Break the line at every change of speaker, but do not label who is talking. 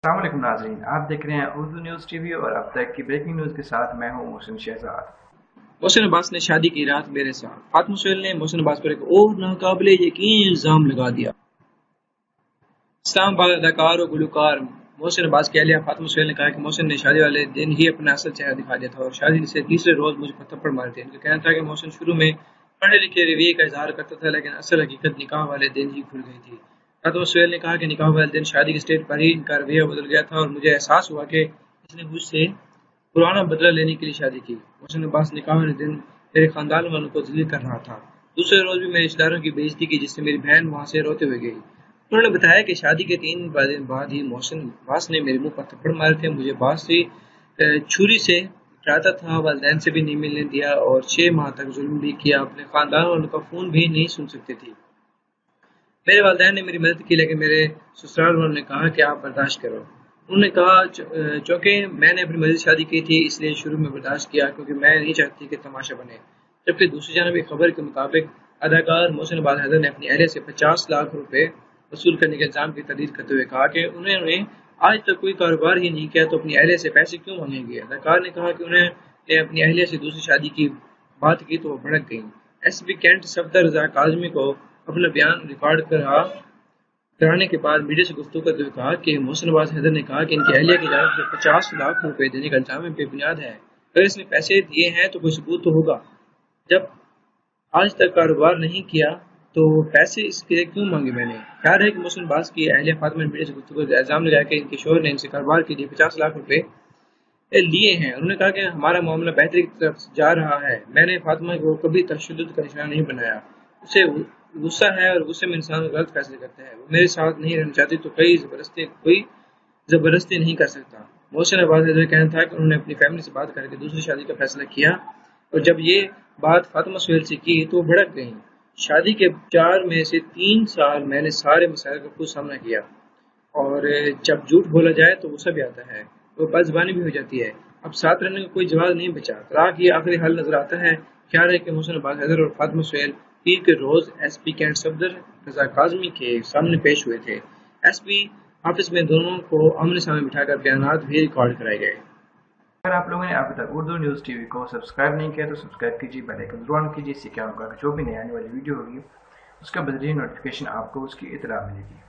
अस्सलाम वालेकुम नाज़रीन, आप देख रहे हैं उर्दू न्यूज़ टीवी और अब तक की ब्रेकिंग न्यूज़ के साथ मैं हूं मोहसिन शहजाद।
मोहसिन अब्बास ने शादी की रात मेरे साथ। फातिमा सुहेल ने मोहसिन अब्बास पर एक और नाकाबिले यकीन इल्जाम लगा दिया। इस्लामाबाद अदाकार और गुलकार मोहसिन अब्बास की अहलिया फातिमा सुहेल ने कहा कि मोहसिन ने शादी वाले दिन ही अपना असल चेहरा दिखा दिया था और शादी से तीसरे रोज मुझे पर थप्पड़ मारे थे। इनका कहना था कि मोहसिन शुरू में पढ़े लिखे रवैये का इजहार करता था, लेकिन असल हकीकत निकाह वाले दिन ही खुल गई थी। फातिमा सुहेल ने कहा कि निकाह वाले दिन शादी के स्टेज पर ही इनका रवैया बदल गया था और मुझे एहसास हुआ कि इसने मुझसे पुराना बदला लेने के लिए शादी की। मोहसिन अब्बास निकाह वाले दिन मेरे खानदान वालों को जलील कर रहा था। दूसरे रोज भी मेरे रिश्तेदारों की बेइज्जती की, जिससे मेरी बहन वहां से रोते हुए गई। उन्होंने बताया कि शादी के 3 दिन बाद ही मोहसिन अब्बास ने मेरे मुंह पर थप्पड़ मारे थे। मुझे बात से छुरी से डराता था, वालिदैन से भी नहीं मिलने दिया और 6 माह तक जुल्म भी किया। अपने खानदान वालों का फोन भी नहीं सुन सकते थे। मेरे वालिदैन ने मेरी मदद की, लेकिन मेरे ससुराल वालों ने कहा कि आप बर्दाश्त करो। उन्होंने कहा चूंकि मैंने अपनी मर्जी शादी की थी, इसलिए शुरू में बर्दाश्त किया, क्योंकि मैं नहीं चाहती कि तमाशा बने। जबकि दूसरी जानब एक खबर के मुताबिक अदाकार मोहसिन अब्बास हैदर ने अपनी अहलिया से 50 लाख रुपए वसूल करने के इल्जाम की तर्दीद करते हुए कहा कि उन्होंने आज तक कोई कारोबार ही नहीं किया, तो अपनी अहलिया से पैसे क्यों मांगेंगे। अदाकार ने कहा कि उन्होंने अपनी अहलिया से दूसरी शादी की बात की तो वो भड़क गई। एसपी कैंट सफदर रजा काजमी को अपना बयान रिकॉर्ड कराने के बाद मीडिया से गुफ्तगू करते हुए कहा कि मोहसिन अब्बास हैदर ने कहा कि इनकी अहलिया की जानिब से 50 लाख रुपए देने का इल्जाम बेबुनियाद है। अगर इसने पैसे दिए हैं तो कोई सबूत तो होगा। जब आज तक कारोबार नहीं किया तो पैसे इसके लिए क्यों मांगे मैंने। ख्याल है कि मोहसिन अब्बास की अहलिया फातिमा ने मीडिया से गुफ्तगू करते इल्जाम लगाया कि इनके शोहर ने इनसे कारोबार के लिए 50 लाख रुपए लिए हैं। उन्होंने कहा कि हमारा मामला बेहतरी की तरफ जा रहा है। मैंने फातिमा को कभी तशद्दुद का निशाना नहीं बनाया। उसे गुस्सा है और गुस्से में इंसान गलत फैसले करता है। वो मेरे साथ नहीं रहना चाहती तो कोई जबरदस्ती नहीं कर सकता। मोहसिन अब्बास का कहना था कि उन्होंने अपनी फैमिली से बात करके दूसरी शादी का फैसला किया और जब ये बात फातिमा सुहेल से की तो वो भड़क गईं। शादी के 4 में से 3 साल मैंने सारे मसाइल का खुद सामना किया और जब झूठ बोला जाए तो गुस्सा भी आता है, तो बदज़बानी भी हो जाती है। अब साथ रहने का कोई जवाब नहीं बचा। तलाक ये आखिरी हल नजर आता है। ख्याल है कि मोहसिन अब्बास हैदर और फातिमा सुहेल पीर के रोज एसपी कैंट सफदर रजा काजमी के सामने पेश हुए थे। एसपी ऑफिस में दोनों को आमने सामने बिठाकर बयानात भी रिकॉर्ड कराए गए।
अगर आप लोगों ने अभी तक उर्दू न्यूज़ टीवी को सब्सक्राइब नहीं किया तो सब्सक्राइब कीजिए, बेल आइकन जरूर ऑन कीजिए। इससे क्या होगा कि जो भी नई आने वाली वीडियो होगी उसका बदरीन नोटिफिकेशन आपको उसकी इतला मिलेगी।